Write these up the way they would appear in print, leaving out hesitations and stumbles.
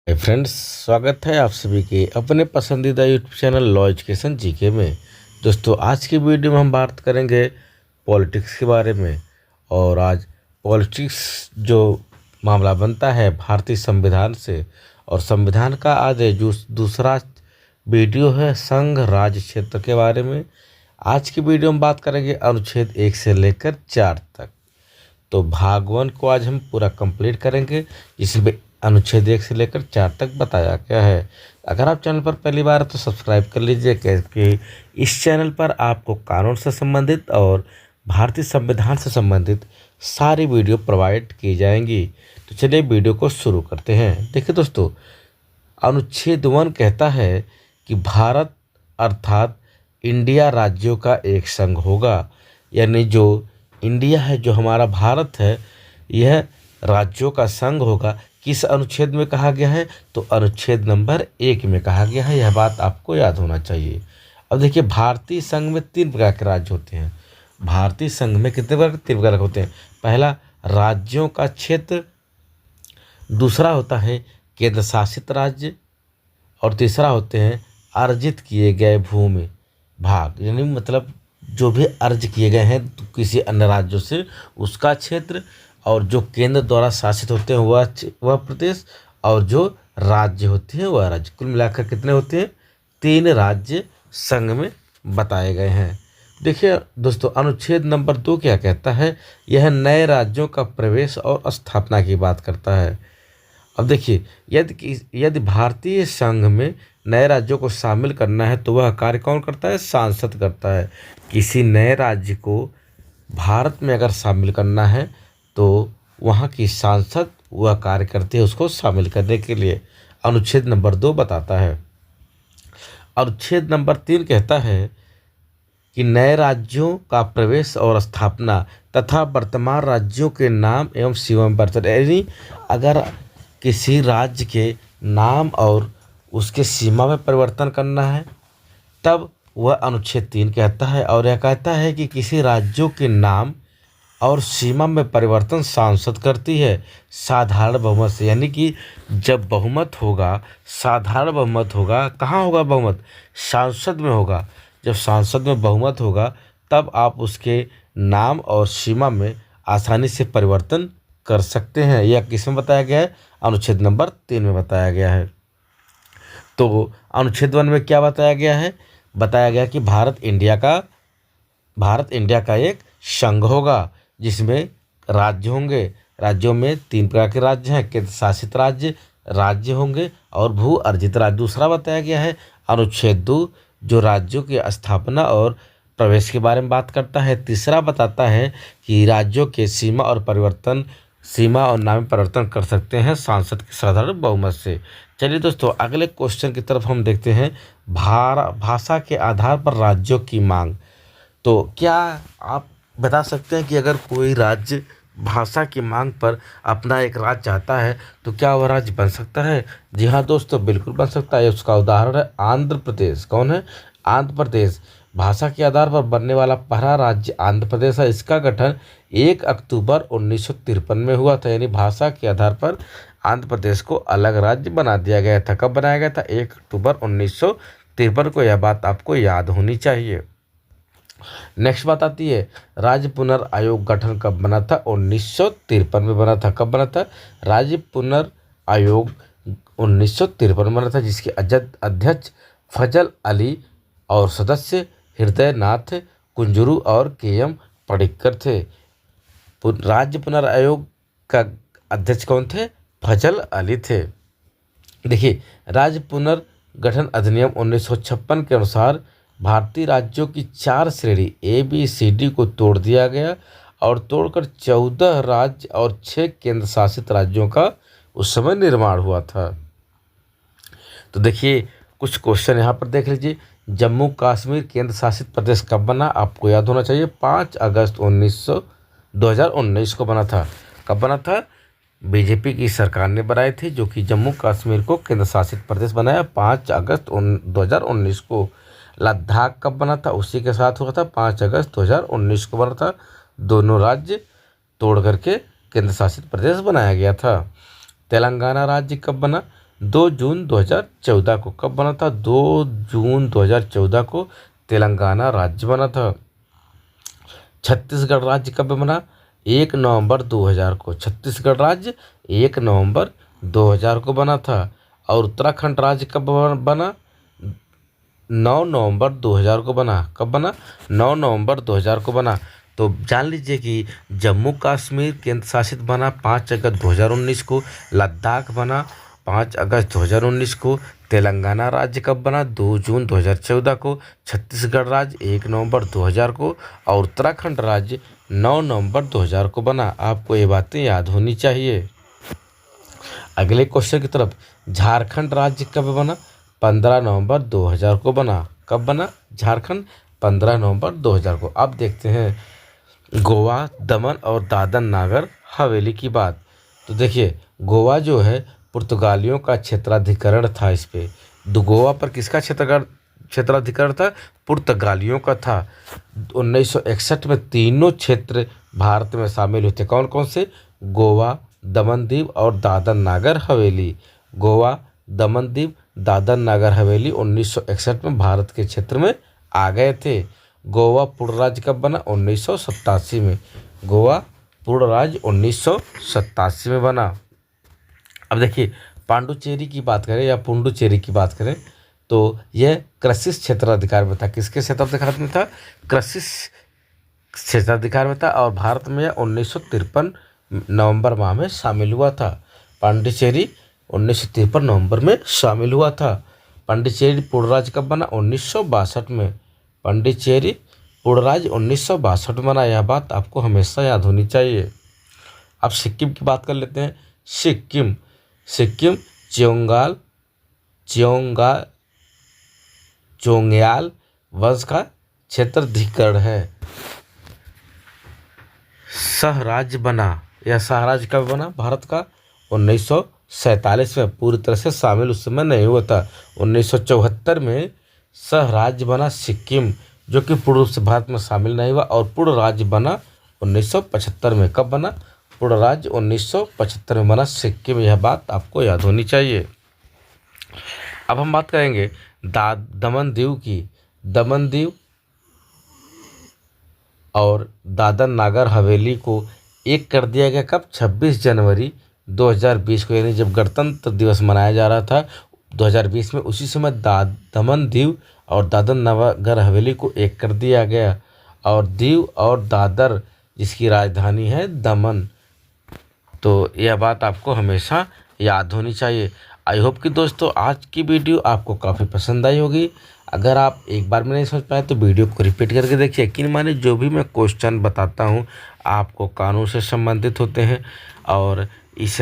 Hi friends, स्वागत है आप सभी के अपने पसंदीदा YouTube channel law education GK में। दोस्तों, आज की वीडियो में हम बात करेंगे पॉलिटिक्स के बारे में। और आज पॉलिटिक्स जो मामला बनता है भारतीय संविधान से, और संविधान का आज जो दूसरा वीडियो है संघ राज्य क्षेत्र के बारे में। आज की वीडियो में बात करेंगे अनुच्छेद 1 से लेकर 4 तक। तो भाग 1 को आज हम पूरा कंप्लीट करेंगे, जिसमें अनुच्छेद 1 से लेकर 4 तक बताया गया है। अगर आप चैनल पर पहली बार तो सब्सक्राइब कर लीजिए, क्योंकि इस चैनल पर आपको कानून से संबंधित और भारतीय संविधान से संबंधित सारी वीडियो प्रोवाइड की जाएंगी। तो चलिए वीडियो को शुरू करते हैं। देखिए दोस्तों, अनुच्छेद 1 कहता है कि भारत अर्थात इंडिया राज्यों का एक संघ होगा। यानी जो इंडिया है, जो हमारा भारत है, यह राज्यों का संघ होगा। किस अनुच्छेद में कहा गया है? तो अनुच्छेद नंबर 1 में कहा गया है। यह बात आपको याद होना चाहिए। अब देखिए, भारतीय संघ में 3 प्रकार के राज्य होते हैं। भारतीय संघ में कितने प्रकार के? 3 प्रकार के होते हैं। पहला, राज्यों का क्षेत्र। दूसरा होता है केंद्र शासित राज्य। और तीसरा होते हैं अर्जित किए गए भूमि भाग। यानी मतलब जो भी अर्ज किए गए हैं तो किसी अन्य राज्यों से, उसका क्षेत्र। और जो केंद्र द्वारा शासित होते हैं वह प्रदेश। और जो राज्य होते हैं वह राज्य। कुल मिलाकर कितने होते हैं? 3 राज्य संघ में बताए गए हैं। देखिए दोस्तों, अनुच्छेद नंबर 2 क्या कहता है? यह नए राज्यों का प्रवेश और स्थापना की बात करता है। अब देखिए, यदि भारतीय संघ में नए राज्यों को शामिल करना है तो वह कार्य कौन करता है? सांसद करता है। किसी नए राज्य को भारत में अगर शामिल करना है तो वहाँ की सांसद वह कार्य करते हैं उसको शामिल करने के लिए। अनुच्छेद नंबर 2 बताता है। अनुच्छेद नंबर 3 कहता है कि नए राज्यों का प्रवेश और स्थापना तथा वर्तमान राज्यों के नाम एवं सीमा में परिवर्तन। यानी अगर किसी राज्य के नाम और उसके सीमा में परिवर्तन करना है तब वह अनुच्छेद 3 कहता है। और यह कहता है कि किसी राज्यों के नाम और सीमा में परिवर्तन सांसद करती है साधारण बहुमत से। यानी कि जब बहुमत होगा, साधारण बहुमत होगा, कहाँ होगा बहुमत? सांसद में होगा। जब सांसद में बहुमत होगा तब आप उसके नाम और सीमा में आसानी से परिवर्तन कर सकते हैं। यह किस में बताया गया है? अनुच्छेद नंबर 3 में बताया गया है। तो अनुच्छेद 1 में क्या बताया गया है? बताया गया कि भारत इंडिया का एक संघ होगा जिसमें राज्य होंगे। राज्यों में 3 प्रकार के राज्य हैं। केंद्र शासित राज्य होंगे और भू अर्जित राज्य। दूसरा बताया गया है अनुच्छेद 2, जो राज्यों की स्थापना और प्रवेश के बारे में बात करता है। तीसरा बताता है कि राज्यों के सीमा और नाम में परिवर्तन कर सकते हैं सांसद के साधारण बहुमत से। चलिए दोस्तों, अगले क्वेश्चन की तरफ हम देखते हैं। भाषा के आधार पर राज्यों की मांग। तो क्या आप बता सकते हैं कि अगर कोई राज्य भाषा की मांग पर अपना एक राज्य चाहता है तो क्या वह राज्य बन सकता है? जी हाँ दोस्तों, बिल्कुल बन सकता है। उसका उदाहरण है आंध्र प्रदेश। कौन है? आंध्र प्रदेश भाषा के आधार पर बनने वाला पहला राज्य आंध्र प्रदेश है। इसका गठन 1 अक्टूबर 1953 में हुआ था। यानी भाषा के आधार पर आंध्र प्रदेश को अलग राज्य बना दिया गया था। कब बनाया गया था? 1 अक्टूबर 1953 को। यह बात आपको याद होनी चाहिए। नेक्स्ट बात आती है, राज्य पुनर्आयोग गठन कब बना था? 1953 में बना था। कब बना था? राज्य पुनर्आयोग 1953 में बना था, जिसके अध्यक्ष फजल अली और सदस्य हृदयनाथ कुंजरू और के.एम. पडिक्कर थे। राज्य पुनर्आयोग का अध्यक्ष कौन थे? फजल अली थे। देखिए, राज्य पुनर्गठन अधिनियम 1956 के अनुसार भारतीय राज्यों की 4 श्रेणी ABCD को तोड़ दिया गया और तोड़कर 14 राज्य और 6 केंद्र शासित राज्यों का उस समय निर्माण हुआ था। तो देखिए, कुछ क्वेश्चन यहाँ पर देख लीजिए। जम्मू कश्मीर केंद्र शासित प्रदेश कब बना? आपको याद होना चाहिए। 5 अगस्त 2019 को बना था। कब बना था? बीजेपी की सरकार ने बनाए थे, जो कि जम्मू कश्मीर को केंद्र शासित प्रदेश बनाया 5 अगस्त 2019 को। लद्दाख कब बना था? उसी के साथ हुआ था, 5 अगस्त 2019 को बना था। दोनों राज्य तोड़ करके केंद्र शासित प्रदेश बनाया गया था। तेलंगाना राज्य कब बना? 2 जून 2014 को। कब बना था? 2 जून 2014 को तेलंगाना राज्य बना था। छत्तीसगढ़ राज्य कब बना? 1 नवंबर 2000 को। छत्तीसगढ़ राज्य 1 नवंबर 2000 को बना था। और उत्तराखंड राज्य कब बना? 9 नवंबर 2000 को बना। कब बना? 9 नवंबर 2000 को बना। तो जान लीजिए कि जम्मू कश्मीर केंद्र शासित बना 5 अगस्त 2019 को। लद्दाख बना 5 अगस्त 2019 को। तेलंगाना राज्य कब बना? 2 जून 2014 को। छत्तीसगढ़ राज्य 1 नवंबर 2000 को। और उत्तराखंड राज्य 9 नवंबर 2000 को बना। आपको ये बातें याद होनी चाहिए। अगले क्वेश्चन की तरफ, झारखंड राज्य कब बना? 15 नवंबर 2000 को बना। कब बना झारखंड? 15 नवंबर 2000 को। अब देखते हैं गोवा, दमन और दादर नागर हवेली की बात। तो देखिए, गोवा जो है पुर्तगालियों का क्षेत्राधिकरण था। इस पे गोवा पर किसका क्षेत्राधिकरण था? पुर्तगालियों का था। 1961 में तीनों क्षेत्र भारत में शामिल हुए थे। कौन कौन से? गोवा, दमन दीव और दादर नागर हवेली। गोवा, दमन दीव, दादर नागर हवेली 1961 में भारत के क्षेत्र में आ गए थे। गोवा पूर्ण राज्य कब बना? 1987 में। गोवा पूर्ण राज्य 1987 में बना। अब देखिए, पांडुचेरी की बात करें या पुडुचेरी की बात करें तो यह कृषि क्षेत्राधिकार में था। किसके क्षेत्राधिकार में था? कृषि क्षेत्राधिकार में था। और भारत में 1953 नवंबर माह में शामिल हुआ था। पांडिचेरी 1953 नवंबर में शामिल हुआ था। पांडिचेरी पूर्ण राज्य कब बना? 1962 में। पांडिचेरी पूर्ण राज्य 1962 में बना। यह बात आपको हमेशा याद होनी चाहिए। अब सिक्किम की बात कर लेते हैं। सिक्किम चोंग्याल वंश का क्षेत्राधिकरण है। सहराज्य बना। यह सहराज्य कब बना भारत का? 1947 में। पूरी तरह से शामिल उस समय नहीं हुआ था। 1974 में सहराज्य बना सिक्किम, जो कि पूर्ण रूप से भारत में शामिल नहीं हुआ। और पूर्ण राज्य बना 1975 में। कब बना? पूर्ण राज्य 1975 में बना सिक्किम। यह बात आपको याद होनी चाहिए। अब हम बात करेंगे दमन दीव की। दमन दीव और दादर नागर हवेली को एक कर दिया गया। कब? 26 जनवरी 2020 को, यानी जब गणतंत्र दिवस मनाया जा रहा था 2020 में, उसी समय दमन दीव और दादर नागर हवेली को एक कर दिया गया। और दीव और दादर जिसकी राजधानी है दमन। तो यह बात आपको हमेशा याद होनी चाहिए। आई होप कि दोस्तों आज की वीडियो आपको काफ़ी पसंद आई होगी। अगर आप एक बार में नहीं समझ पाए तो वीडियो को रिपीट करके देखिए। यकीन मानिए, जो भी मैं क्वेश्चन बताता हूँ आपको कानून से संबंधित होते हैं। और इस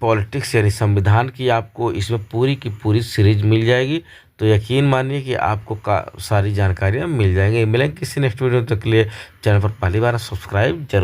पॉलिटिक्स यानी संविधान की आपको इसमें पूरी की पूरी सीरीज मिल जाएगी। तो यकीन मानिए कि आपको सारी जानकारियाँ मिल जाएंगी। मिलेंगे किसी नेक्स्ट वीडियो तक के लिए। चैनल पर पहली बार सब्सक्राइब जरूर।